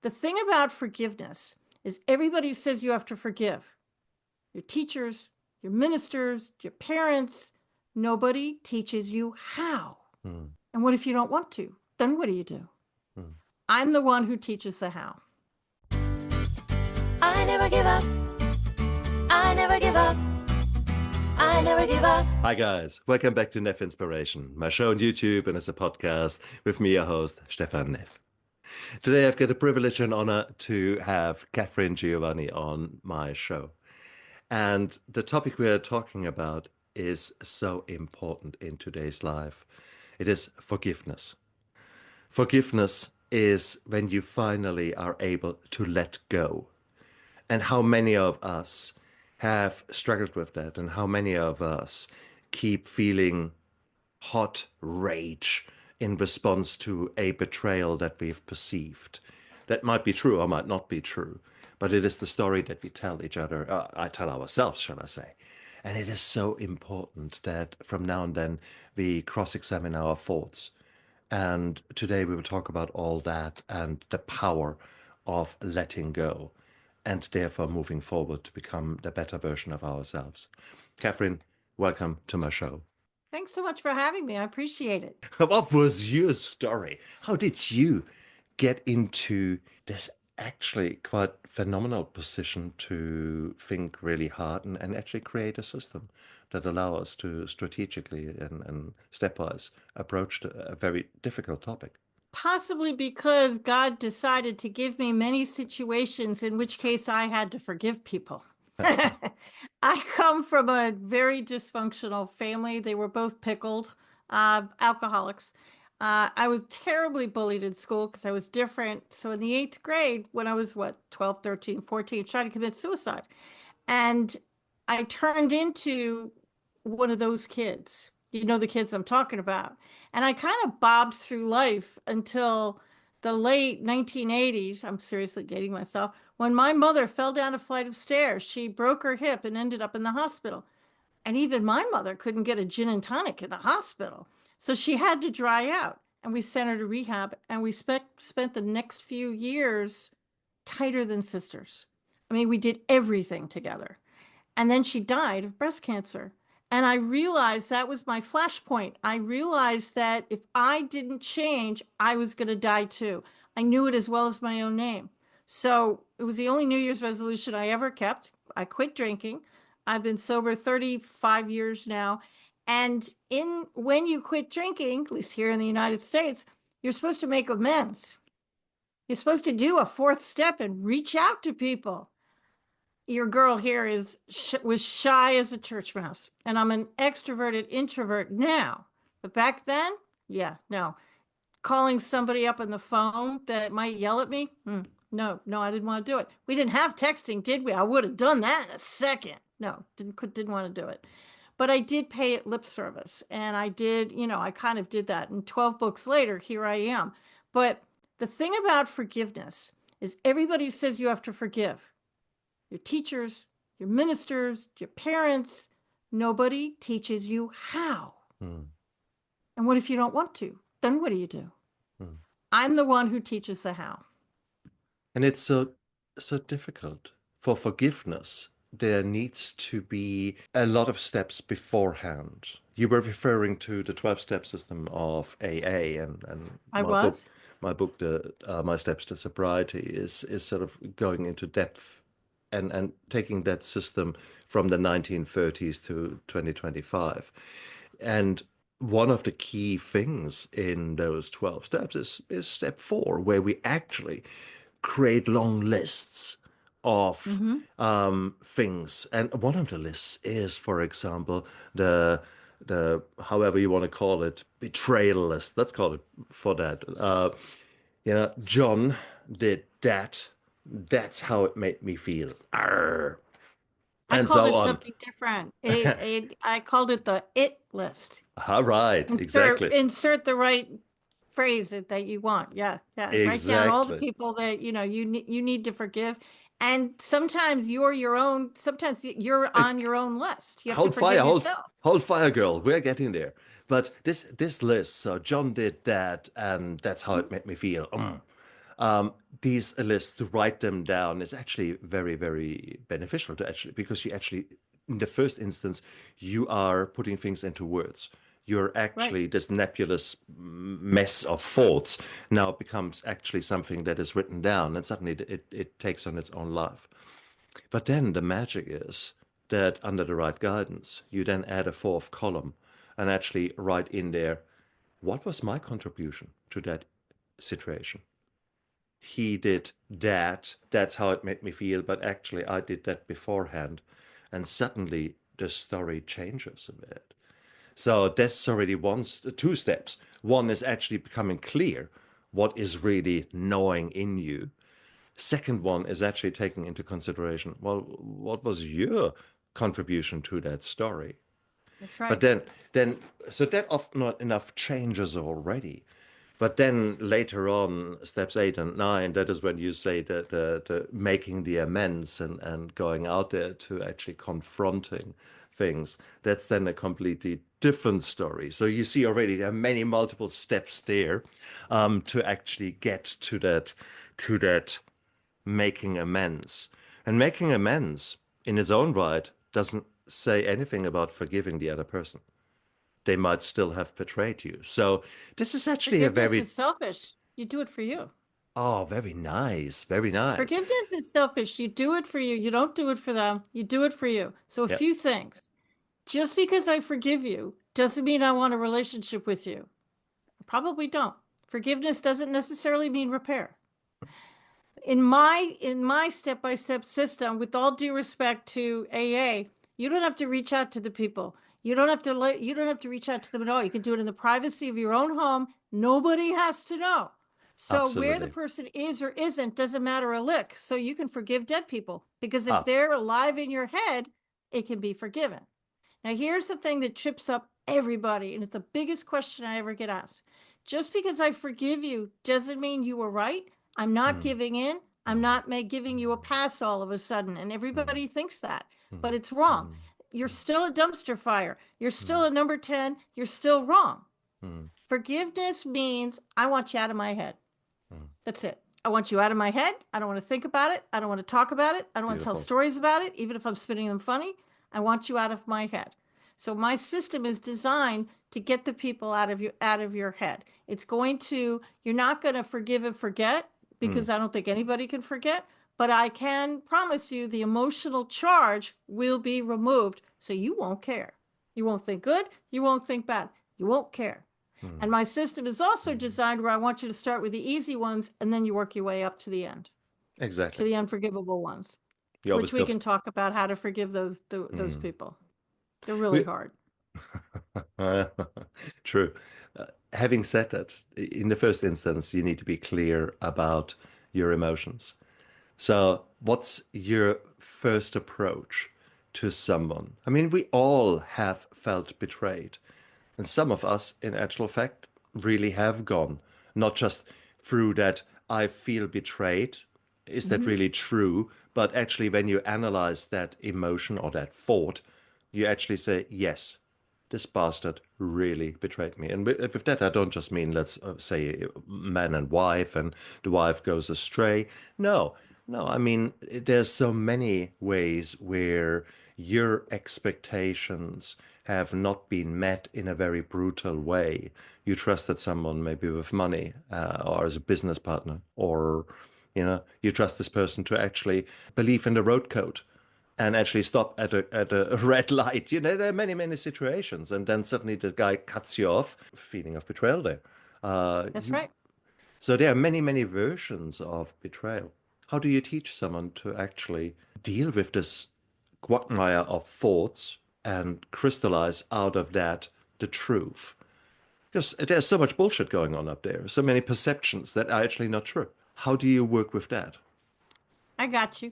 The thing about forgiveness is everybody says you have to forgive. Your teachers, your ministers, your parents. Nobody teaches you how. Mm, And what if you don't want to? Then what do you do? mm. I'm the one who teaches the how. I never give up. I never give up. I never give up. Hi guys, welcome back to Neff Inspiration, my show on YouTube and as a podcast with me, your host, Stefan Neff. Today I've got the privilege and honor to have Katharine Giovanni on my show. And the topic we are talking about is so important in today's life. It is forgiveness. Forgiveness is when you finally are able to let go. And how many of us have struggled with that, and how many of us keep feeling hot rage in response to a betrayal that we've perceived. That might be true or might not be true, but it is the story that we tell each other, I tell ourselves, shall I say. And it is so important that from now and then we cross-examine our thoughts. And today we will talk about all that and the power of letting go and therefore moving forward to become the better version of ourselves. Katharine, welcome to my show. Thanks so much for having me. I appreciate it. What was your story? How did you get into this actually quite phenomenal position to think really hard and actually create a system that allow us to strategically and stepwise approach a very difficult topic? Possibly because God decided to give me many situations in which case I had to forgive people. I come from a very dysfunctional family. They were both pickled, alcoholics. I was terribly bullied in school because I was different. So in the eighth grade, when I was, 12, 13, 14, trying to commit suicide. And I turned into one of those kids. You know, the kids I'm talking about. And I kind of bobbed through life until the late 1980s. I'm seriously dating myself. When my mother fell down a flight of stairs, she broke her hip and ended up in the hospital. And even my mother couldn't get a gin and tonic in the hospital. So she had to dry out. And we sent her to rehab. And we spent the next few years tighter than sisters. I mean, we did everything together. And then she died of breast cancer. And I realized that was my flashpoint. I realized that if I didn't change, I was going to die too. I knew it as well as my own name. So it was the only New Year's resolution I ever kept. I quit drinking. I've been sober 35 years now. And when you quit drinking, at least here in the United States, you're supposed to make amends. You're supposed to do a fourth step and reach out to people. Your girl here was shy as a church mouse, and I'm an extroverted introvert now. But back then, yeah, no. Calling somebody up on the phone that might yell at me, no, I didn't want to do it. We didn't have texting, did we? I would have done that in a second. No, didn't want to do it. But I did pay it lip service, and I did, I kind of did that. And 12 books later, here I am. But the thing about forgiveness is everybody says you have to forgive. Your teachers, your ministers, your parents. Nobody teaches you how. Mm, And what if you don't want to? Then what do you do? mm. I'm the one who teaches the how. And it's so difficult. For forgiveness, there needs to be a lot of steps beforehand. You were referring to the 12-step system of AA and I my book, was. My Steps to Sobriety is sort of going into depth and taking that system from the 1930s to 2025. And one of the key things in those 12 steps is step 4, where we actually create long lists of Mm-hmm. things. And one of the lists is, for example, the however you want to call it, betrayal list. Let's call it for that. John did that. That's how it made me feel. Arr. I And called so it on. something different. I called it the it list. All right, exactly. Insert the right phrase that you want. Yeah, yeah. Write down all the Exactly. people that you need to forgive. And sometimes sometimes you're Uh, on your own list. You have to Hold fire, forgive yourself. hold fire, girl. We're getting there. But this list, so John did that, and that's how it made me feel. These lists, to write them down is actually very, very beneficial to actually, because you actually, in the first instance, you are putting things into words. You're Right. actually, this nebulous mess of thoughts now becomes actually something that is written down, and suddenly it takes on its own life. But then the magic is that under the right guidance, you then add a fourth column and actually write in there, what was my contribution to that situation? He did that. That's how it made me feel. But actually, I did that beforehand. And suddenly the story changes a bit. So that's already two steps. One is actually becoming clear what is really gnawing in you. Second one is actually taking into consideration, well, what was your contribution to that story? That's But right. then, so that often not enough changes already. But then later on, steps 8 and 9, that is when you say that the making the amends and going out there to actually confronting things. That's then a completely different story. So you see already there are many multiple steps there to actually get to that making amends. And making amends in its own right doesn't say anything about forgiving the other person. They might still have betrayed you. So this is actually a Forgiveness very, is selfish. You do it for you. oh, very nice, very nice. Forgiveness is selfish. You do it for you. You don't do it for them. You do it for you. So a Yeah, few things. Just because I forgive you doesn't mean I want a relationship with you. I probably don't. Forgiveness doesn't necessarily mean repair. In my step-by-step system, with all due respect to AA, you don't have to reach out to the people. You don't have to reach out to them at all. You can do it in the privacy of your own home. Nobody has to know. So where the absolutely. person is or isn't doesn't matter a lick. So you can forgive dead people because if Ah, they're alive in your head, it can be forgiven. Now, here's the thing that trips up everybody, and it's the biggest question I ever get asked. Just because I forgive you doesn't mean you were right. I'm not mm, giving in. I'm mm, not giving you a pass all of a sudden. And mm, everybody thinks that, but mm, it's wrong. mm, You're still a dumpster fire. You're still mm, a number 10. You're still wrong. mm, Forgiveness means I want you out of my head. mm. That's it. I want you out of my head. I don't want to think about it. I don't want to talk about it. I don't want to tell Beautiful. stories about it, even if I'm spinning them funny. I want you out of my head. So my system is designed to get the people out of your head. It's going to you're not going to forgive and forget Mm, because I don't think anybody can forget, but I can promise you the emotional charge will be removed so you won't care. You won't think good, you won't think bad. You won't care. mm, And my system is also mm. designed where I want you to start with the easy ones and then you work your way up to the end, to Exactly. the unforgivable ones, You always which we go. can talk about how to forgive those Mm. people. They're really We, hard. true. Having said that, in the first instance, you need to be clear about your emotions. So, what's your first approach to someone? I mean, we all have felt betrayed. And some of us, in actual fact, really have gone, not just through that, I feel betrayed. Is that Mhm. really true? But actually, when you analyze that emotion or that thought, you actually say, yes, this bastard really betrayed me. And with that, I don't just mean, let's say, man and wife, and the wife goes astray. No, no, I mean, there's so many ways where your expectations have not been met in a very brutal way. You trusted someone maybe with money or as a business partner, or you trust this person to actually believe in the road code and actually stop at a red light. There are many, many situations, and then suddenly the guy cuts you off. Feeling of betrayal there. That's You right. So there are many, many versions of betrayal. How do you teach someone to actually deal with this quagmire of thoughts and crystallize out of that the truth? Because there's so much bullshit going on up there, so many perceptions that are actually not true. How do you work with that? I got you.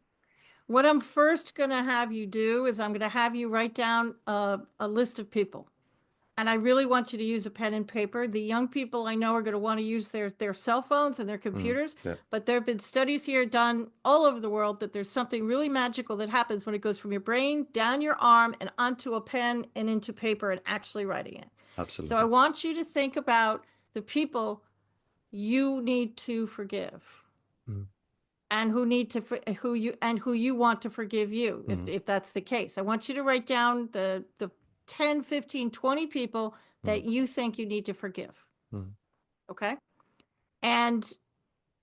What I'm first going to have you do is I'm going to have you write down a list of people. And I really want you to use a pen and paper. The young people I know are going to want to use their cell phones and their Mm, computers, yeah, but there have been studies here done all over the world that there's something really magical that happens when it goes from your brain down your arm and onto a pen and into paper and actually writing it. So I absolutely. want you to think about the people you need to forgive. Mm. and who need to who you want to forgive you, if that's the case. I want you to write down the 10, 15, 20 people that you think you need to forgive. Okay? And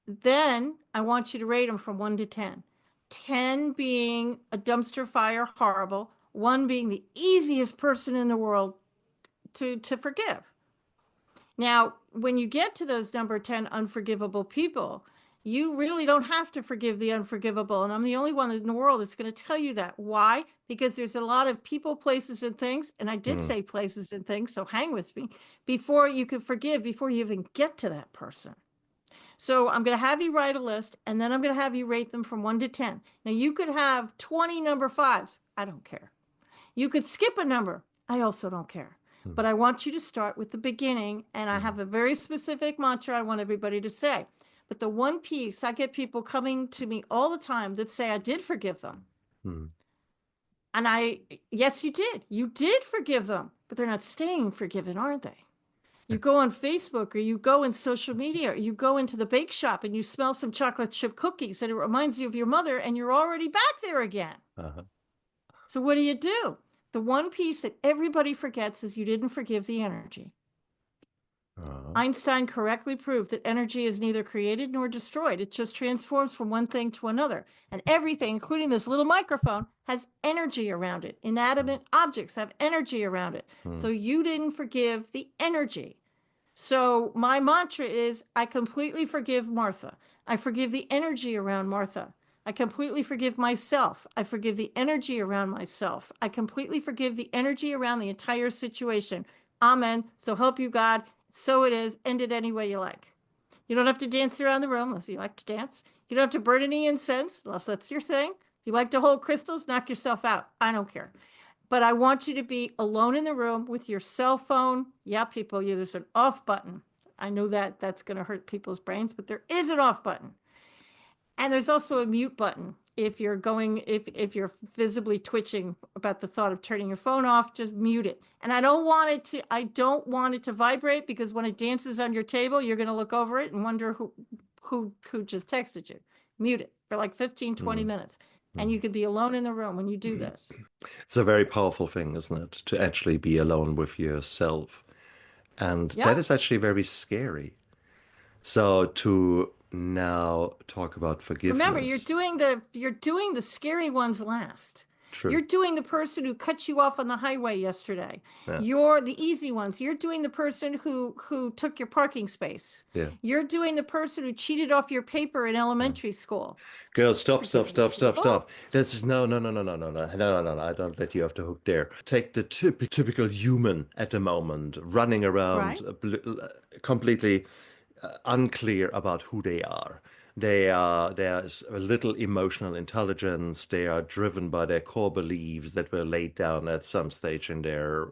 then I want you to rate them from 1 to 10. 10 being a dumpster fire horrible, 1 being the easiest person in the world to forgive. Now, when you get to those number 10 unforgivable people, you really don't have to forgive the unforgivable. And I'm the only one in the world that's going to tell you that. Why? Because there's a lot of people, places, and things. And I did say places and things, so hang with me, before you can forgive, before you even get to that person. So I'm going to have you write a list, and then I'm going to have you rate them from 1 to 10. Now, you could have 20 number 5s. I don't care. You could skip a number. I also don't care. But I want you to start with the beginning, and I have a very specific mantra I want everybody to say. But the one piece, I get people coming to me all the time that say, I did forgive them. And yes, you did. You did forgive them, but they're not staying forgiven, aren't they? You go on Facebook, or you go in social media, or you go into the bake shop and you smell some chocolate chip cookies and it reminds you of your mother, and you're already back there again. So what do? The one piece that everybody forgets is you didn't forgive the energy. Einstein correctly proved that energy is neither created nor destroyed. It just transforms from one thing to another. And everything, including this little microphone, has energy around it. Inanimate objects have energy around it. So you didn't forgive the energy. So my mantra is, I completely forgive Martha. I forgive the energy around Martha. I completely forgive myself. I forgive the energy around myself. I completely forgive the energy around the entire situation. Amen. So help you God. So it is. End it any way you like. You don't have to dance around the room unless you like to dance. You don't have to burn any incense unless that's your thing. If you like to hold crystals, knock yourself out. I don't care. But I want you to be alone in the room with your cell phone. Yeah, people, there's an off button. I know that that's going to hurt people's brains, but there is an off button. And there's also a mute button. If you're if you're visibly twitching about the thought of turning your phone off, just mute it. And I don't want it to vibrate, because when it dances on your table, you're going to look over it and wonder who just texted you. Mute it for like 15, 20 minutes. And you can be alone in the room when you do this. It's a very powerful thing, isn't it? To actually be alone with yourself. And that is actually very scary. So to now talk about forgiveness. Remember, you're doing the scary ones last. True. You're doing the person who cut you off on the highway yesterday. Yeah. You're the easy ones. You're doing the person who took your parking space. Yeah. You're doing the person who cheated off your paper in elementary school. Girl, stop. This is no. I don't let you off the hook there. Take the typical human at the moment, running around completely unclear about who they are. There's a little emotional intelligence. They are driven by their core beliefs that were laid down at some stage in their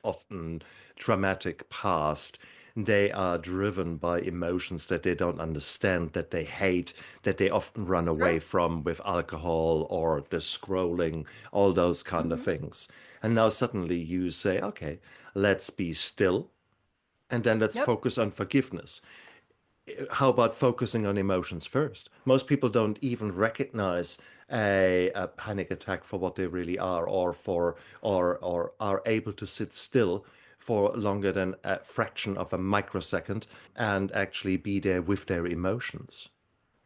often traumatic past. They are driven by emotions that they don't understand, that they hate, that they often run away from with alcohol or the scrolling, all those kind of things. And now suddenly you say, okay, let's be still, and then let's focus on forgiveness. How about focusing on emotions first? Most people don't even recognize a panic attack for what they really are, or are able to sit still for longer than a fraction of a microsecond and actually be there with their emotions.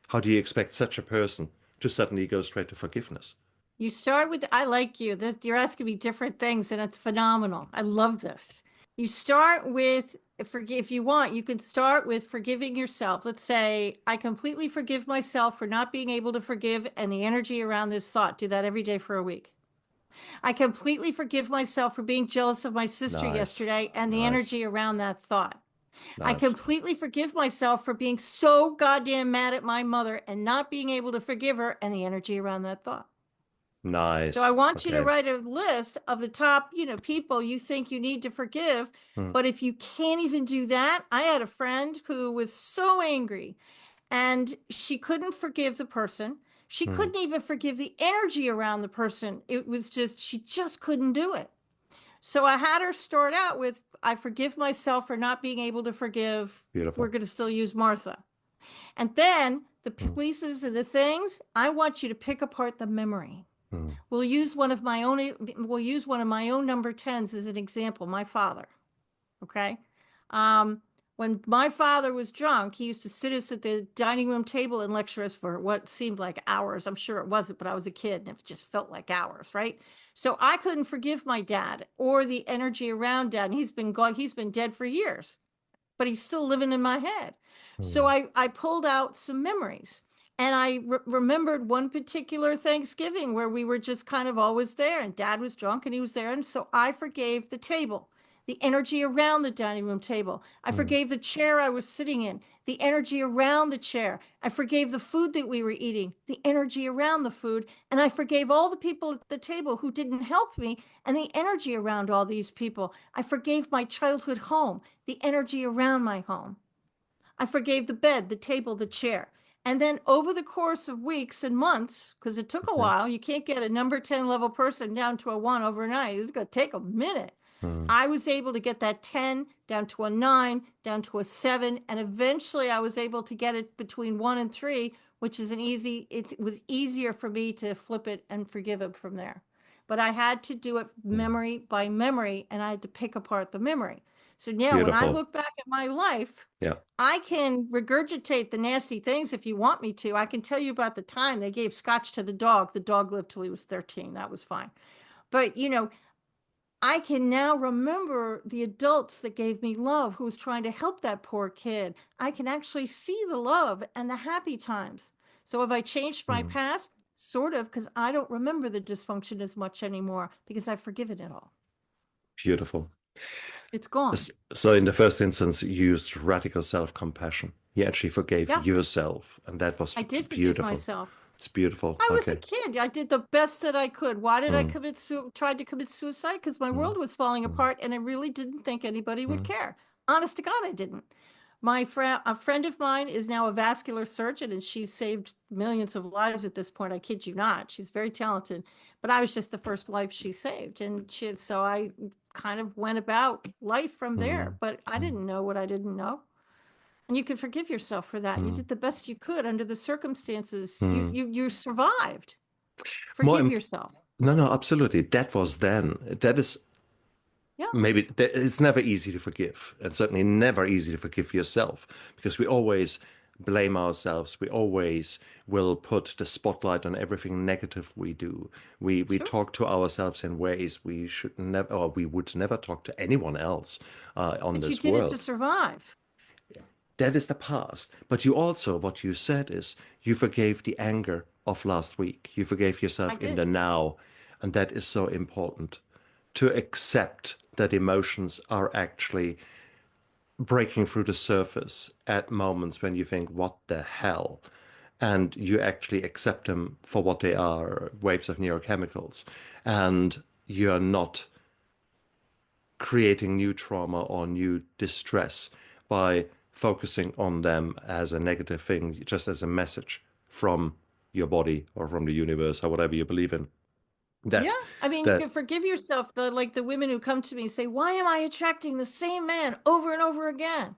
How do you expect such a person to suddenly go straight to forgiveness? You start with, I like you. You're asking me different things, and it's phenomenal. I love this. You start with, if you want, you can start with forgiving yourself. Let's say, I completely forgive myself for not being able to forgive and the energy around this thought. Do that every day for a week. I completely forgive myself for being jealous of my sister yesterday and the energy around that thought. I completely forgive myself for being so goddamn mad at my mother and not being able to forgive her and the energy around that thought. Nice. So I want you to write a list of the top, people you think you need to forgive. But if you can't even do that, I had a friend who was so angry and she couldn't forgive the person. She couldn't even forgive the energy around the person. It was just, she just couldn't do it. So I had her start out with, I forgive myself for not being able to forgive. Beautiful. We're going to still use Martha. And then the pieces and the things, I want you to pick apart the memory. We'll use one of my own number 10s as an example, my father. Okay. When my father was drunk, he used to sit us at the dining room table and lecture us for what seemed like hours. I'm sure it wasn't, but I was a kid and it just felt like hours, right? So I couldn't forgive my dad or the energy around dad. And he's been dead for years, but he's still living in my head. So I pulled out some memories. And I remembered one particular Thanksgiving where we were just kind of always there, and dad was drunk and he was there. And so I forgave the table, the energy around the dining room table. I forgave the chair I was sitting in, the energy around the chair. I forgave the food that we were eating, the energy around the food. And I forgave all the people at the table who didn't help me and the energy around all these people. I forgave my childhood home, the energy around my home. I forgave the bed, the table, the chair. And then over the course of weeks and months, because it took a while, you can't get a number 10 level person down to a 1 overnight. It's going to take a minute. I was able to get that 10 down to a 9, down to a 7. And eventually I was able to get it between 1 and 3, which is it was easier for me to flip it and forgive him from there. But I had to do it memory by memory, and I had to pick apart the memory. So now when I Beautiful. look back at my life, Yeah. I can regurgitate the nasty things if you want me to. I can tell you about the time they gave scotch to the dog. The dog lived till he was 13. That was fine. But, I can now remember the adults that gave me love, who was trying to help that poor kid. I can actually see the love and the happy times. So have I changed my past? Sort of, because I don't remember the dysfunction as much anymore because I've forgiven it all. Beautiful. It's gone. So in the first instance, you used radical self-compassion. You actually forgave Yeah. yourself, and that was I did forgive beautiful. myself. It's beautiful. I was a Okay. kid. I did the best that I could. Why did I tried to commit suicide? Because my world was falling apart and I really didn't think anybody would care. Honest to God, I didn't. A friend of mine is now a vascular surgeon and she's saved millions of lives at this point. I kid you not. She's very talented, but I was just the first life she saved. So I kind of went about life from there, but I didn't know what I didn't know. And you can forgive yourself for that. You did the best you could under the circumstances. You survived. Forgive yourself. No, absolutely. That was then. That is Yeah, maybe it's never easy to forgive, and certainly never easy to forgive yourself, because we always blame ourselves. We always will put the spotlight on everything negative we do. We sure. talk to ourselves in ways we should never, or we would never talk to anyone else on But you this did it to world. survive. That is the past. But you also, what you said is, you forgave the anger of last week. You forgave I yourself in did. the now. And that is so important, to accept that emotions are actually breaking through the surface at moments when you think, what the hell? And you actually accept them for what they are, waves of neurochemicals. And you're not creating new trauma or new distress by focusing on them as a negative thing, just as a message from your body or from the universe or whatever you believe in. Yeah, I mean, you That can forgive yourself. The women who come to me and say, "Why am I attracting the same man over and over again?"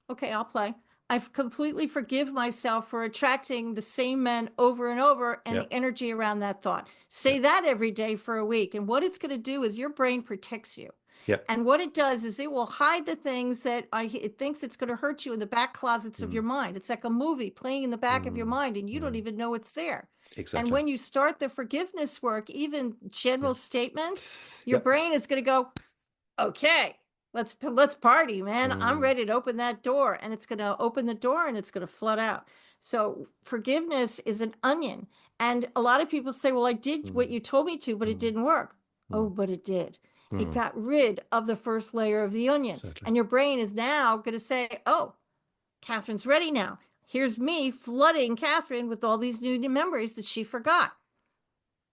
Okay, I'll play. I've completely forgive myself for attracting the same men over and over and yeah, the energy around that thought. yeah, Say that every day for a week. And what it's going to do is your brain protects you. yeah, And what it does is it will hide the things that it thinks it's going to hurt you in the back closets of your mind. It's like a movie playing in the back of your mind and you don't even know it's there. And exactly. when you start the forgiveness work, even general statements, your Yeah. brain is going to go, okay, let's party, man. I'm ready to open that door, and it's going to open the door and it's going to flood out. So forgiveness is an onion. And a lot of people say, well, I did what you told me to, but it didn't work. Oh, but it did. It got rid of the first layer of the onion. Exactly. And your brain is now going to say, oh, Catherine's ready now. Here's me flooding Catherine with all these new memories that she forgot.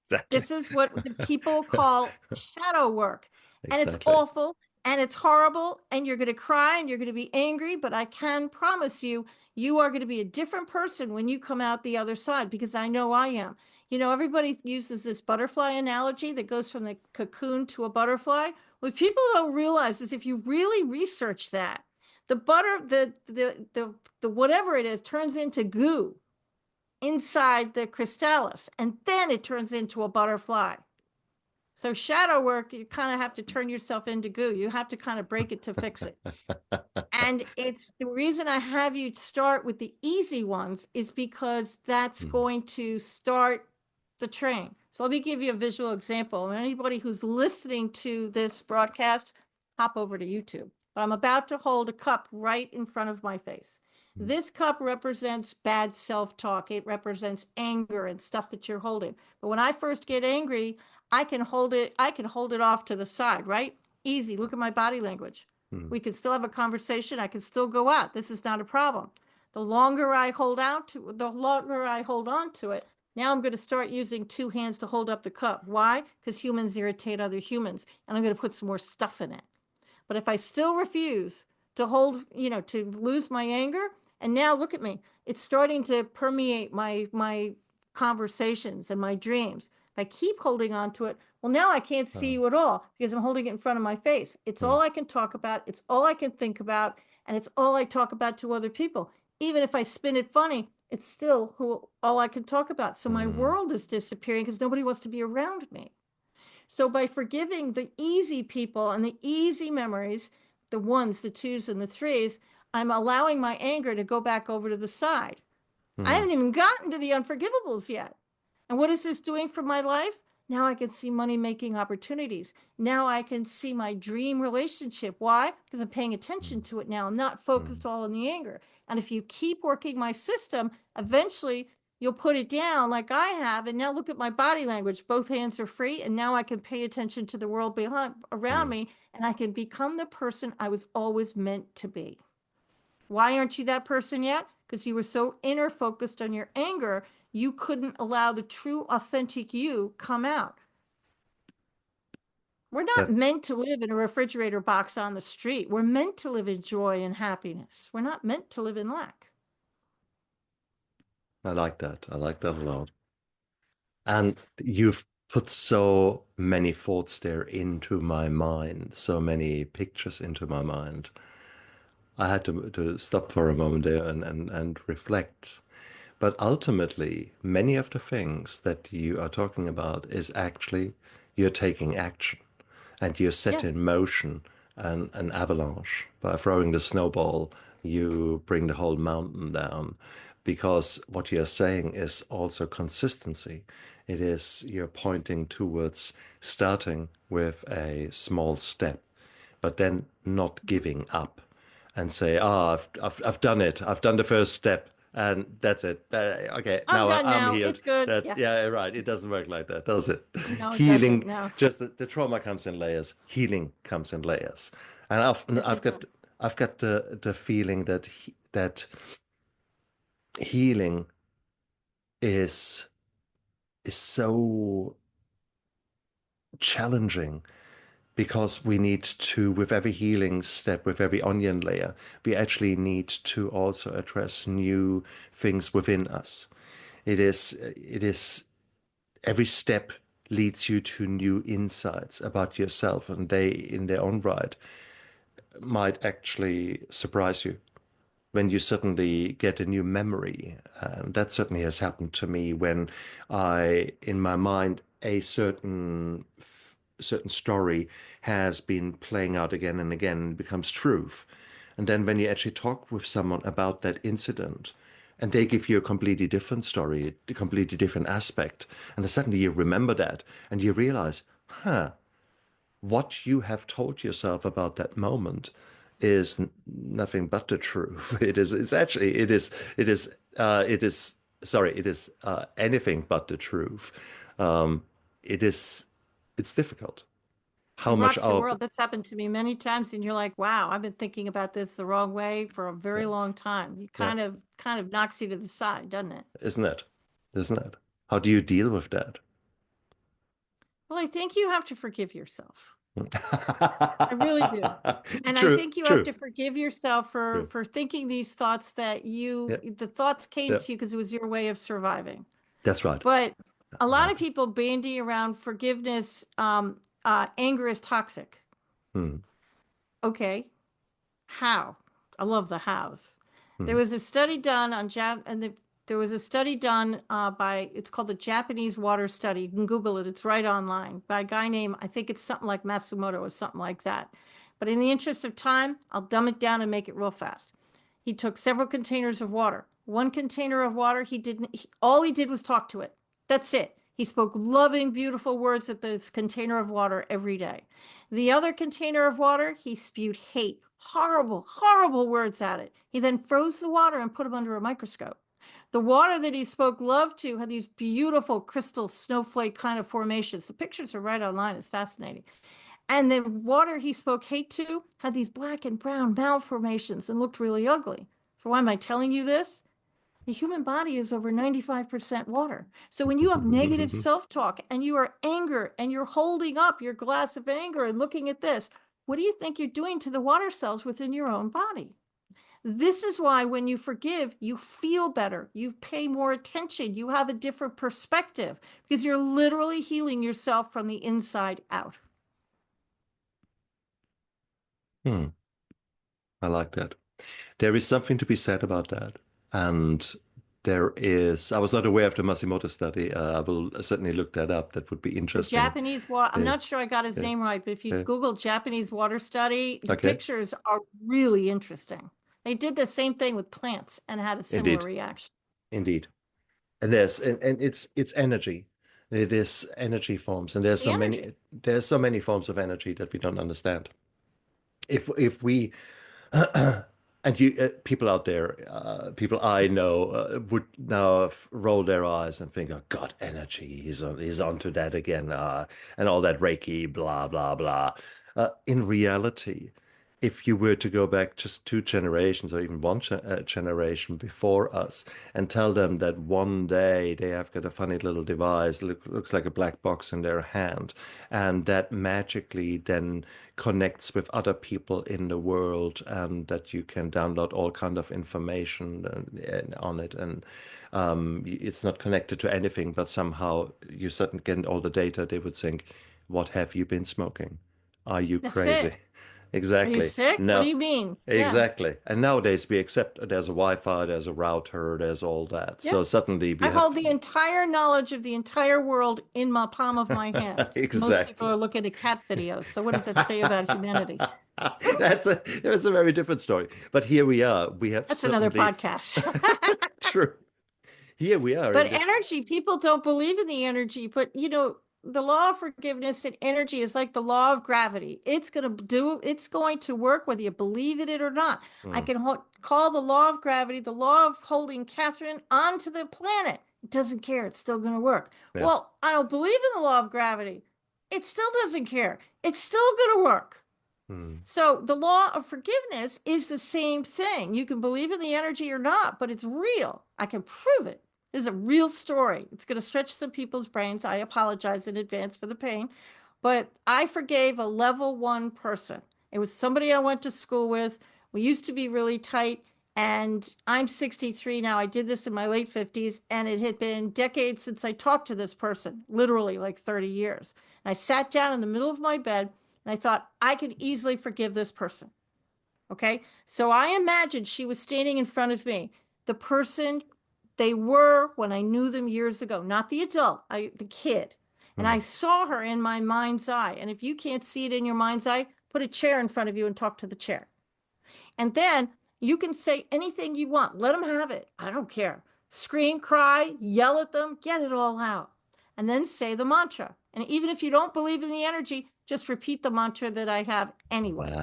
Exactly. This is what the people call shadow work. And it's Exactly. awful and it's horrible and you're going to cry and you're going to be angry. But I can promise you, you are going to be a different person when you come out the other side, because I know I am. Everybody uses this butterfly analogy that goes from the cocoon to a butterfly. What people don't realize is if you really research that, the whatever it is turns into goo. inside the chrysalis, and then it turns into a butterfly. So shadow work, you kind of have to turn yourself into goo. You have to kind of break it to fix it. And it's the reason I have you start with the easy ones is because that's going to start the train. So let me give you a visual example. Anybody who's listening to this broadcast, hop over to YouTube. But I'm about to hold a cup right in front of my face. This cup represents bad self-talk. It represents anger and stuff that you're holding. But when I first get angry, I can hold it off to the side, right? Easy. Look at my body language. We can still have a conversation. I can still go out. This is not a problem. The longer I hold on to it, now I'm going to start using two hands to hold up the cup. Why? Because humans irritate other humans, and I'm going to put some more stuff in it. But if I still refuse to to lose my anger, and now look at me, it's starting to permeate my conversations and my dreams. If I keep holding on to it, well, now I can't see you at all because I'm holding it in front of my face. It's all I can talk about. It's all I can think about. And it's all I talk about to other people. Even if I spin it funny, it's still all I can talk about. So my world is disappearing because nobody wants to be around me. So by forgiving the easy people and the easy memories, the ones, the twos, and the threes, I'm allowing my anger to go back over to the side. I haven't even gotten to the unforgivables yet. And what is this doing for my life? Now I can see money-making opportunities. Now I can see my dream relationship. Why? Because I'm paying attention to it now. I'm not focused all on the anger. And if you keep working my system, eventually you'll put it down like I have. And now look at my body language. Both hands are free. And now I can pay attention to the world around me. And I can become the person I was always meant to be. Why aren't you that person yet? Because you were so inner focused on your anger, you couldn't allow the true, authentic you come out. We're not meant to live in a refrigerator box on the street. We're meant to live in joy and happiness. We're not meant to live in lack. I like that. I like that a lot. And you've put so many thoughts there into my mind, so many pictures into my mind. I had to stop for a moment there and reflect. But ultimately, many of the things that you are talking about is actually you're taking action and you set in motion an avalanche. By throwing the snowball, you bring the whole mountain down. Because what you're saying is also consistency. It is you're pointing towards starting with a small step, but then not giving up and say, I've done it. I've done the first step. And that's it. Okay, I'm now done I'm now. healed. It's good. That's Yeah. right. It doesn't work like that, does it? No, it doesn't. Healing, No. just the trauma comes in layers. Healing comes in layers. And Yes, I've it got does. I've got the feeling that that healing is so challenging because we need to, with every healing step, with every onion layer, we actually need to also address new things within us. It is every step leads you to new insights about yourself, and they, in their own right, might actually surprise you when you suddenly get a new memory. And that certainly has happened to me when in my mind, a certain story has been playing out again and again and becomes truth. And then when you actually talk with someone about that incident, and they give you a completely different story, a completely different aspect, and then suddenly you remember that, and you realize, what you have told yourself about that moment is nothing but the truth. It is anything but the truth. It is, it's difficult. How It much rocks your our, world. That's happened to me many times, and you're like, wow, I've been thinking about this the wrong way for a very yeah, long time. You yeah, kind of knocks you to the side, doesn't it? isn't it? Isn't it? How do you deal with that? Well, I think you have to forgive yourself. I really do. And I True, think you have true, to forgive yourself true. for thinking these thoughts that Yeah, the thoughts came yeah, to you because it was your way of surviving. that's right. But a I lot like of it. people bandy around forgiveness. Anger is toxic. Hmm, Okay, how? I love the hows. There hmm, was a study done on There was a study done it's called the Japanese Water Study. You can Google it. It's right online by a guy named, I think it's something like Matsumoto or something like that. But in the interest of time, I'll dumb it down and make it real fast. He took several containers of water. One container of water, all he did was talk to it. That's it. He spoke loving, beautiful words at this container of water every day. The other container of water, he spewed hate, horrible, horrible words at it. He then froze the water and put them under a microscope. The water that he spoke love to had these beautiful crystal snowflake kind of formations. The pictures are right online. It's fascinating. And the water he spoke hate to had these black and brown malformations and looked really ugly. So why am I telling you this? The human body is over 95% water. So when you have negative self-talk and you are anger and you're holding up your glass of anger and looking at this, what do you think you're doing to the water cells within your own body? This is why when you forgive, you feel better. You pay more attention. You have a different perspective because you're literally healing yourself from the inside out. I like that. There is something to be said about that. And I was not aware of the Matsumoto study. I will certainly look that up. That would be interesting. Japanese water, I'm not sure I got his name right, but if you Google Japanese water study, the pictures are really interesting. They did the same thing with plants and had a similar reaction. Indeed. And it's energy. It is energy forms. And there's so many forms of energy that we don't understand. If we and you people out there, people I know would now roll their eyes and think, "Oh God, energy! He's onto that again," and all that Reiki, blah blah blah. In reality, if you were to go back just 2 generations or even one generation before us and tell them that one day they have got a funny little device, looks like a black box in their hand, and that magically then connects with other people in the world, and that you can download all kind of information on it, and it's not connected to anything, but somehow you certainly get all the data, they would think, what have you been smoking? Are you crazy? Exactly. Are you sick? No, what do you mean? Exactly. And nowadays we accept there's a Wi-Fi, there's a router, there's all that. So suddenly I hold the entire knowledge of the entire world in my palm of my hand. Exactly. Most people are looking at cat videos. So what does that say about humanity? That's a very different story. But here we are. That's another podcast. True. Here we are. But energy, people don't believe in the energy, but the law of forgiveness and energy is like the law of gravity. It's going to work whether you believe in it or not. I can call the law of gravity, the law of holding Katharine onto the planet. It doesn't care. It's still going to work. Yeah. Well, I don't believe in the law of gravity. It still doesn't care. It's still going to work. So the law of forgiveness is the same thing. You can believe in the energy or not, but it's real. I can prove it. This is a real story. It's going to stretch some people's brains. I apologize in advance for the pain, but I forgave a level 1 person. It was somebody I went to school with. We used to be really tight, and I'm 63 now. I did this in my late 50s, and it had been decades since I talked to this person, literally like 30 years. And I sat down in the middle of my bed, and I thought, I could easily forgive this person. Okay? So I imagined she was standing in front of me. The person they were when I knew them years ago, not the adult, the kid. And I saw her in my mind's eye. And if you can't see it in your mind's eye, put a chair in front of you and talk to the chair. And then you can say anything you want. Let them have it. I don't care. Scream, cry, yell at them, get it all out. And then say the mantra. And even if you don't believe in the energy, just repeat the mantra that I have anyways.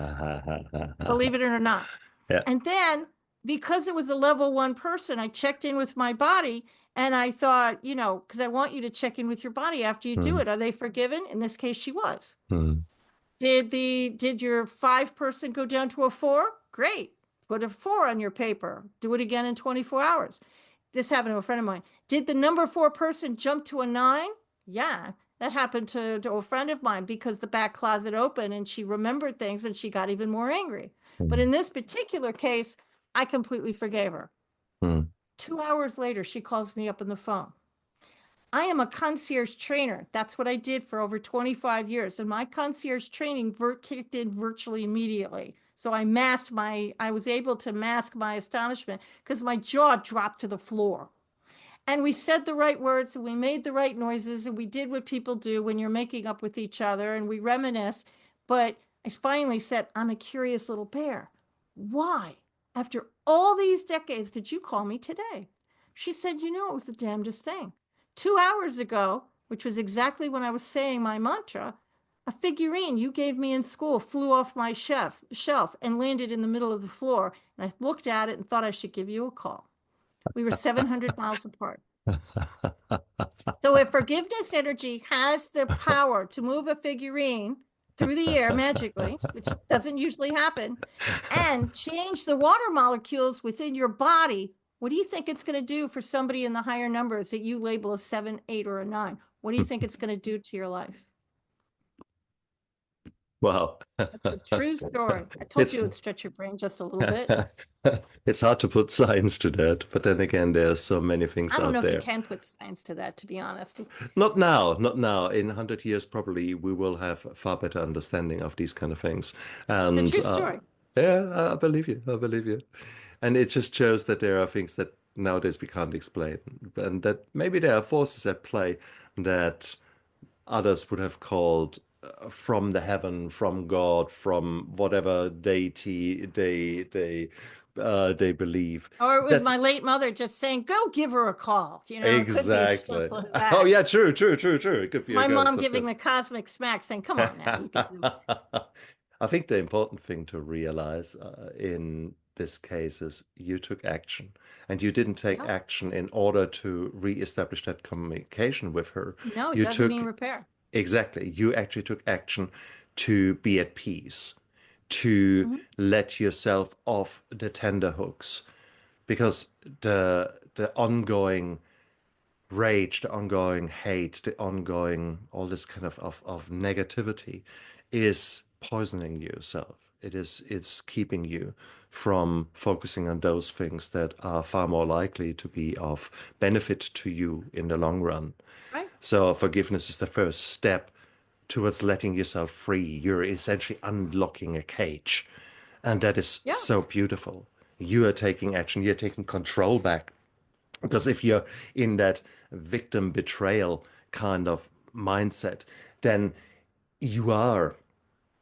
Believe it or not. Yeah. And then, because it was a level 1 person, I checked in with my body, and I thought, because I want you to check in with your body after you do it. Are they forgiven? In this case, she was. Did your 5 person go down to a 4? Great. Put a 4 on your paper. Do it again in 24 hours. This happened to a friend of mine. Did the number 4 person jump to a 9? Yeah. That happened to a friend of mine because the back closet opened and she remembered things and she got even more angry. But in this particular case, I completely forgave her. 2 hours later, she calls me up on the phone. I am a concierge trainer. That's what I did for over 25 years. And my concierge training kicked in virtually immediately. So I was able to mask my astonishment because my jaw dropped to the floor. And we said the right words and we made the right noises and we did what people do when you're making up with each other and we reminisced. But I finally said, I'm a curious little bear. Why, after all these decades, did you call me today? She said, you know, it was the damnedest thing. 2 hours ago, which was exactly when I was saying my mantra, a figurine you gave me in school flew off my shelf and landed in the middle of the floor. And I looked at it and thought I should give you a call. We were 700 miles apart. So if forgiveness energy has the power to move a figurine through the air magically, which doesn't usually happen, and change the water molecules within your body, what do you think it's going to do for somebody in the higher numbers that you label a 7, 8, or a 9? What do you think it's going to do to your life? Wow. That's a true story. I told you it would stretch your brain just a little bit. It's hard to put science to that, but then again, there's so many things I don't out know if there. you can put science to that, to be honest. Not now, not now. In 100 years, probably we will have a far better understanding of these kind of things. A And true story. yeah, I believe you. I believe you. And it just shows that there are things that nowadays we can't explain, and that maybe there are forces at play that others would have called from the heaven, from God, from whatever deity they believe. Or it was That's my late mother just saying, go give her a call. You know, it could be as exactly. simple as that. Oh yeah, true. It could be a My ghost, mom of giving course. the cosmic smack saying, come on now, you can do it. I think the important thing to realize in this case is you took action, and you didn't take Yeah. action in order to reestablish that communication with her. No, it You doesn't took mean repair. exactly. You actually took action to be at peace, to Mhm. let yourself off the tenterhooks, because the ongoing rage, the ongoing hate, the ongoing all this kind of negativity is poisoning yourself. It's keeping you from focusing on those things that are far more likely to be of benefit to you in the long run. Right. So forgiveness is the first step towards letting yourself free. You're essentially unlocking a cage. And that is Yeah. so beautiful. You are taking action, you're taking control back. Because if you're in that victim betrayal kind of mindset, then you are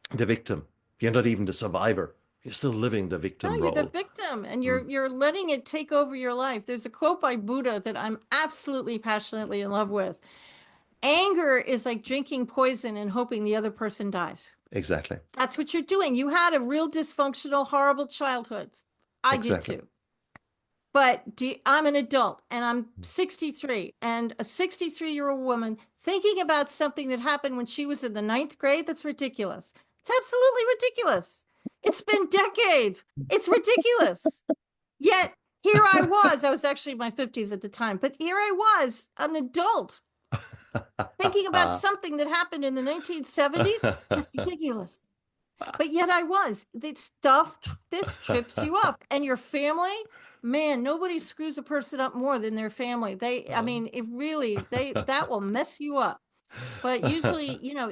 the victim. You're not even the survivor. You're still living the No, victim you're the role. victim and you're letting it take over your life. There's a quote by Buddha that I'm absolutely passionately in love with. Anger is like drinking poison and hoping the other person dies. Exactly. That's what you're doing. You had a real dysfunctional, horrible childhood. I did Exactly. too. But I'm an adult and I'm 63, and a 63-year-old woman thinking about something that happened when she was in the 9th grade, that's ridiculous. It's absolutely ridiculous. It's been decades. It's ridiculous. Yet here I was actually in my 50s at the time, but here I was, an adult, thinking about something that happened in the 1970s. That's ridiculous. But yet I was. This trips you up. And your family, man, nobody screws a person up more than their family. I mean, that will mess you up. But usually, you know,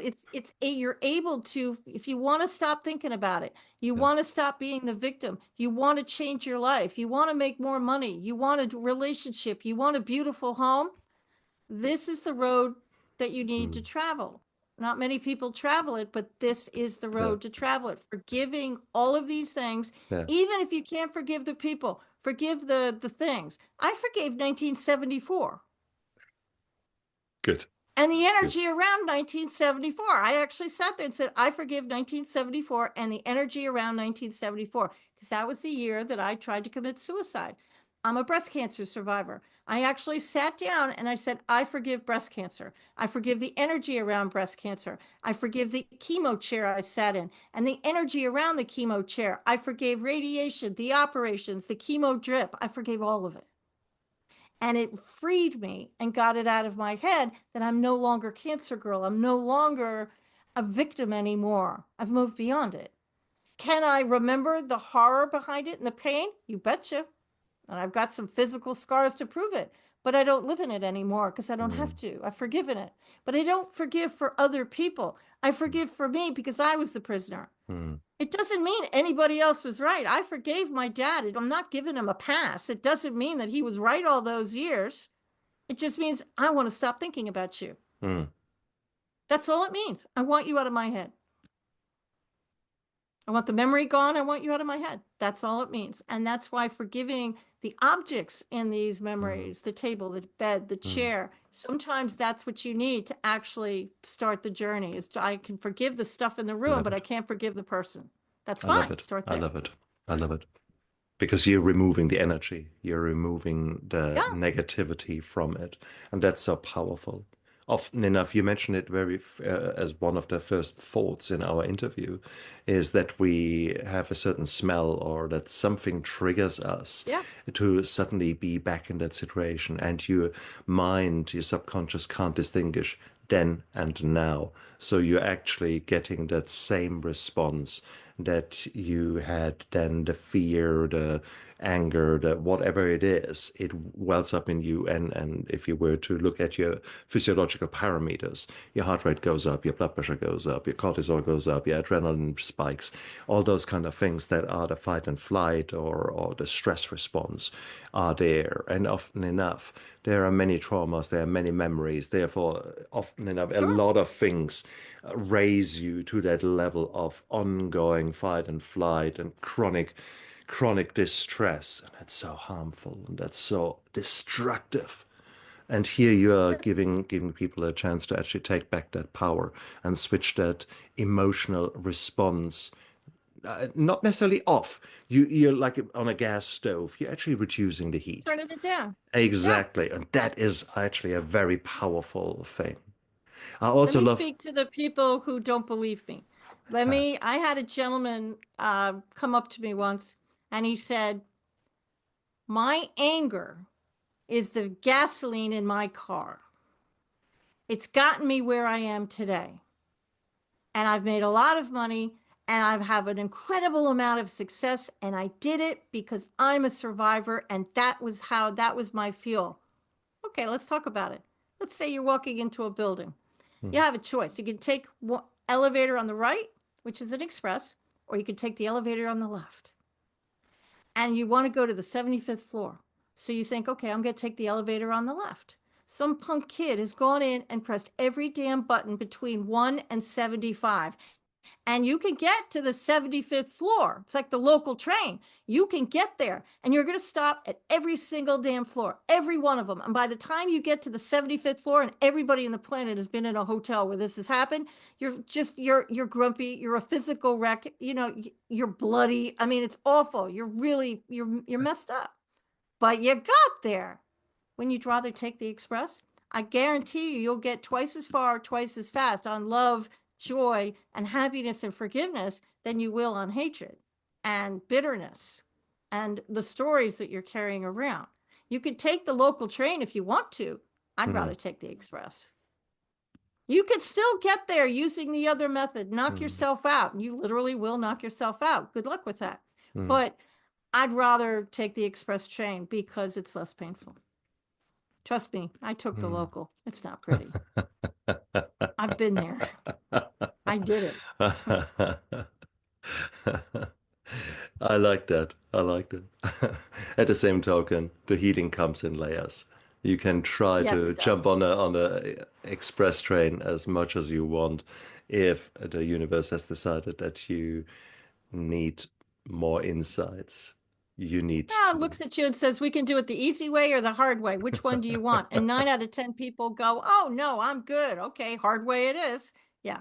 you're able to, if you want to stop thinking about it, you want to stop being the victim, you want to change your life, you want to make more money, you want a relationship, you want a beautiful home. This is the road that you need to travel. Not many people travel it, but this is the road to travel it. Forgiving all of these things, Yeah. even if you can't forgive the people, forgive the things. I forgave 1974. Good. And the energy around 1974. I actually sat there and said, I forgive 1974 and the energy around 1974, because that was the year that I tried to commit suicide. I'm a breast cancer survivor. I actually sat down and I said, I forgive breast cancer. I forgive the energy around breast cancer. I forgive the chemo chair I sat in and the energy around the chemo chair. I forgave radiation, the operations, the chemo drip. I forgave all of it. And it freed me and got it out of my head that I'm no longer cancer girl. I'm no longer a victim anymore. I've moved beyond it. Can I remember the horror behind it and the pain? You betcha. And I've got some physical scars to prove it, but I don't live in it anymore because I don't have to. I've forgiven it. But I don't forgive for other people. I forgive for me because I was the prisoner. It doesn't mean anybody else was right. I forgave my dad. I'm not giving him a pass. It doesn't mean that he was right all those years. It just means I want to stop thinking about you. Mm. That's all it means. I want you out of my head. I want the memory gone. I want you out of my head. That's all it means. And that's why forgiving the objects in these memories, the table, the bed, the chair, sometimes that's what you need to actually start the journey is I can forgive the stuff in the room, Love but I it. can't forgive the person. That's I love fine. it. Start I there. love it. I love it. Because you're removing the energy, you're removing the Yeah. negativity from it. And that's so powerful. Often enough, you mentioned it as one of the first thoughts in our interview, is that we have a certain smell or that something triggers us Yeah. to suddenly be back in that situation. And your mind, your subconscious can't distinguish then and now. So you're actually getting that same response that you had then, the fear, the anger, the whatever it is, it wells up in you. And if you were to look at your physiological parameters, your heart rate goes up, your blood pressure goes up, your cortisol goes up, your adrenaline spikes, all those kind of things that are the fight and flight or the stress response are there. And often enough, there are many traumas, there are many memories. Therefore, often enough, a lot of things raise you to that level of ongoing fight and flight and chronic distress. And that's so harmful and that's so destructive. And here you are giving people a chance to actually take back that power and switch that emotional response. Not necessarily off. You're like on a gas stove. You're actually reducing the heat. Turning it down. Yeah. Exactly. And that is actually a very powerful thing. I Let also me love. speak to the people who don't believe me. I had a gentleman come up to me once and he said, my anger is the gasoline in my car. It's gotten me where I am today. And I've made a lot of money and I have an incredible amount of success. And I did it because I'm a survivor. And that was my fuel. Okay, let's talk about it. Let's say you're walking into a building. You have a choice. You can take one elevator on the right, which is an express, or you can take the elevator on the left. And you want to go to the 75th floor. So you think, okay, I'm going to take the elevator on the left. Some punk kid has gone in and pressed every damn button between 1 and 75. And you can get to the 75th floor. It's like the local train. You can get there and you're going to stop at every single damn floor, every one of them. And by the time you get to the 75th floor and everybody in the planet has been in a hotel where this has happened, you're grumpy. You're a physical wreck. You know, you're bloody. I mean, it's awful. You're messed up, but you got there. When you'd rather take the express, I guarantee you'll get twice as far, twice as fast on love, joy, and happiness and forgiveness than you will on hatred and bitterness and the stories that you're carrying around. You could take the local train if you want to. I'd rather take the express. You could still get there using the other method, knock yourself out. You literally will knock yourself out. Good luck with that. But I'd rather take the express train because it's less painful. Trust me, I took the local. It's not pretty. I've been there. I did it. I like that. I like that. At the same token, the healing comes in layers. You can try Yes, to it jump does. on a express train as much as you want if the universe has decided that you need more insights. You need Yeah, to. looks at you and says, we can do it the easy way or the hard way. Which one do you want? And 9 out of 10 people go, oh, no, I'm good. Okay, hard way it is. Yeah.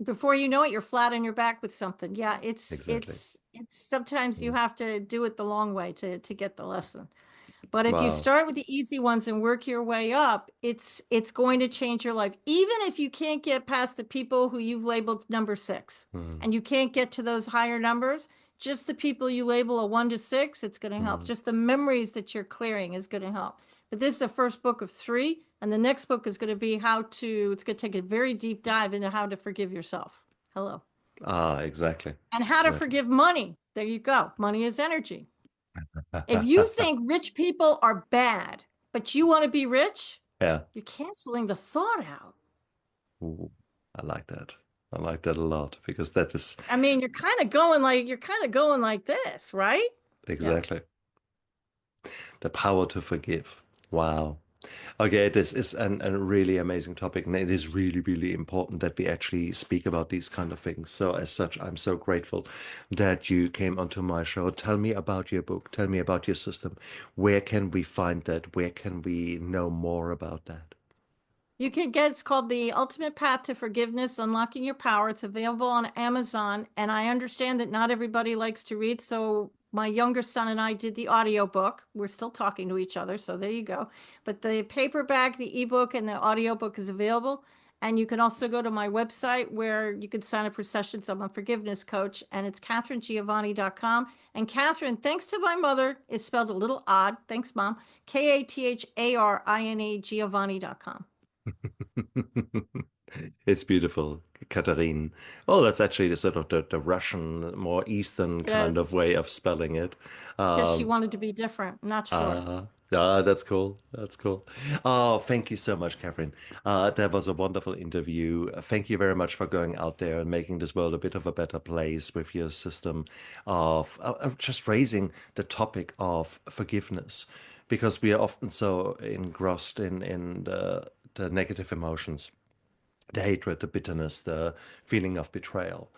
Before you know it, you're flat on your back with something. Yeah, Exactly. it's sometimes you have to do it the long way to get the lesson. But if you Wow. start with the easy ones and work your way up, it's going to change your life. Even if you can't get past the people who you've labeled number 6 and you can't get to those higher numbers, just the people you label a 1 to 6, it's going to help. Just the memories that you're clearing is going to help. But this is the first book of 3, and the next book is going to be it's going to take a very deep dive into how to forgive yourself. Hello. Ah, exactly. And how to Exactly. forgive money. There you go. Money is energy. If you think rich people are bad, but you want to be rich, Yeah. you're canceling the thought out. Ooh, I like that. I like that a lot because that is I mean, you're kind of going like this, right? Yeah. exactly the power to forgive. Wow. Okay, this is a really amazing topic, and it is really, really important that we actually speak about these kind of things. So, as such, I'm so grateful that you came onto my show. Tell me about your book. Tell me about your system. Where can we find that? Where can we know more about that? You can get it's called The Ultimate Path to Forgiveness, Unlocking Your Power. It's available on Amazon. And I understand that not everybody likes to read. So my younger son and I did the audiobook. We're still talking to each other. So there you go. But the paperback, the ebook, and the audiobook is available. And you can also go to my website where you can sign up for sessions. I'm a forgiveness coach, and it's katharinegiovanni.com. And Catherine, thanks to my mother, is spelled a little odd. Thanks, Mom. Katharine Giovanni.com. It's beautiful, Katharine. Oh, that's actually the sort of the Russian, more Eastern kind Yes. of way of spelling it. Guess she Um, wanted to be different. Not sure. that's cool. That's cool. Oh, thank you so much, Catherine. That was a wonderful interview. Thank you very much for going out there and making this world a bit of a better place with your system of just raising the topic of forgiveness, because we are often so engrossed in the negative emotions, the hatred, the bitterness, the feeling of betrayal,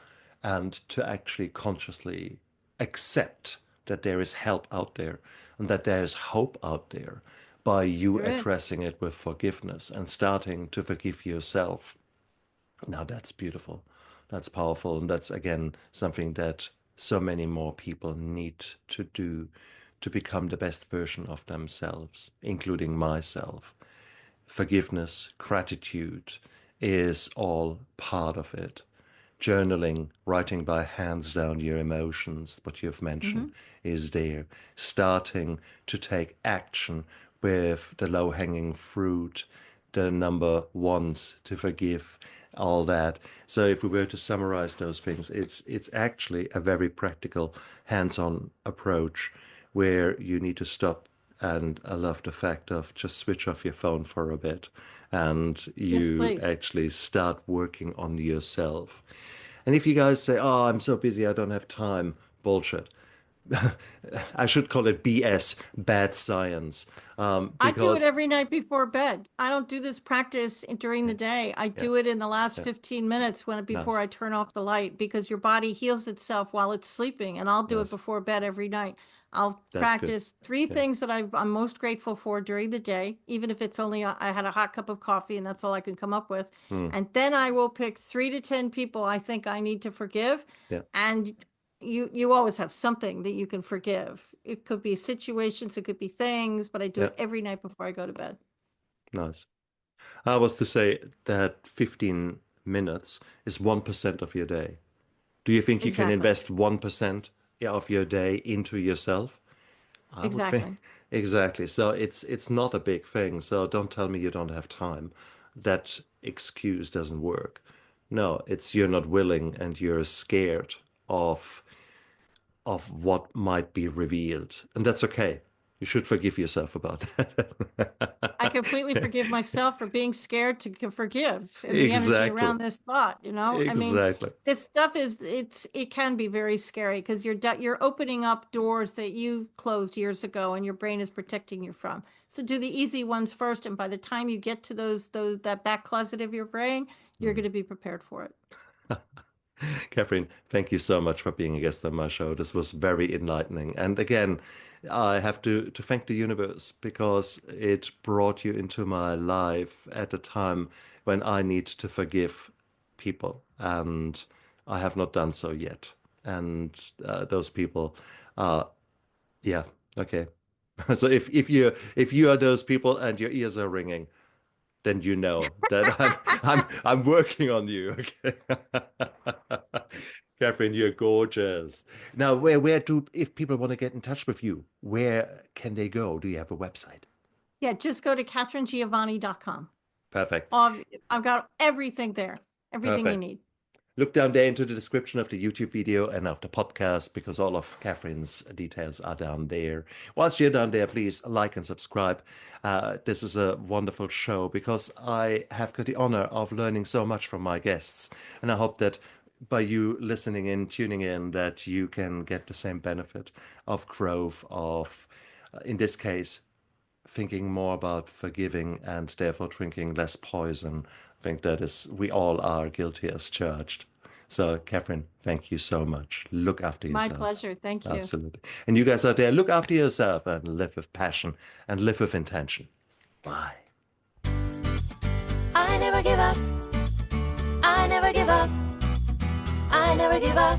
and to actually consciously accept that there is help out there and that there is hope out there by you There is. addressing it with forgiveness and starting to forgive yourself. Now that's beautiful. That's powerful. And that's again something that so many more people need to do to become the best version of themselves, including myself. Forgiveness, gratitude is all part of it. Journaling, writing by hands down your emotions, what you've mentioned, Hmm. is there. Starting to take action with the low hanging fruit, the number ones to forgive, all that. So if we were to summarize those things, it's actually a very practical, hands-on approach where you need to stop. And I love the fact of just switch off your phone for a bit and Yes, you please. actually start working on yourself. And if you guys say, "Oh, I'm so busy, I don't have time," bullshit. I should call it BS, bad science, I do it because every night before bed. I don't do this practice during yeah, the day. I yeah, do it in the last yeah, 15 minutes when before nice, I turn off the light because your body heals itself while it's sleeping. And I'll do it nice. before bed every night. I'll That's good. practice three Yeah. things that I'm most grateful for during the day, even if it's only I had a hot cup of coffee and that's all I can come up with. Mm, And then I will pick 3 to 10 people I think I need to forgive. yeah, And you always have something that you can forgive. It could be situations, it could be things, but I do yeah, it every night before I go to bed. nice. I was to say that 15 minutes is 1% of your day. Do you think you can Exactly. invest 1% of your day into yourself? I would think Exactly. exactly. So it's not a big thing. So don't tell me you don't have time. That excuse doesn't work. No, it's you're not willing and you're scared of what might be revealed. And that's okay. You should forgive yourself about I completely that. forgive myself for being scared to forgive and the energy Exactly. around this thought, you know? I mean, Exactly. this stuff it can be very scary because you're opening up doors that you closed years ago and your brain is protecting you from. So do the easy ones first, and by the time you get to those that back closet of your brain, you're going Mm. to be prepared for it. Catherine, thank you so much for being a guest on my show. This was very enlightening. And again, I have to thank the universe because it brought you into my life at a time when I need to forgive people. And I have not done so yet. And those people, uh, yeah, okay. So if you are those people and your ears are ringing, then you know that I'm working on you. Okay. Catherine, you're gorgeous. Now, where do if people want to get in touch with you, where can they go? Do you have a website? Yeah, just go to katharinegiovanni.com. Perfect. I've got everything there, everything you Perfect. need. Look down there into the description of the YouTube video and of the podcast because all of Catherine's details are down there. Whilst you're down there, please like and subscribe. This is a wonderful show because I have got the honor of learning so much from my guests. And I hope that by you listening in, tuning in, that you can get the same benefit of growth, of, in this case, thinking more about forgiving and therefore drinking less poison. I think that is, we all are guilty as charged. So, Katharine, thank you so much. Look after My yourself. pleasure. Thank you. Absolutely. And you guys out there, look after yourself and live with passion and live with intention. Bye. I never give up. I never give up. I never give up.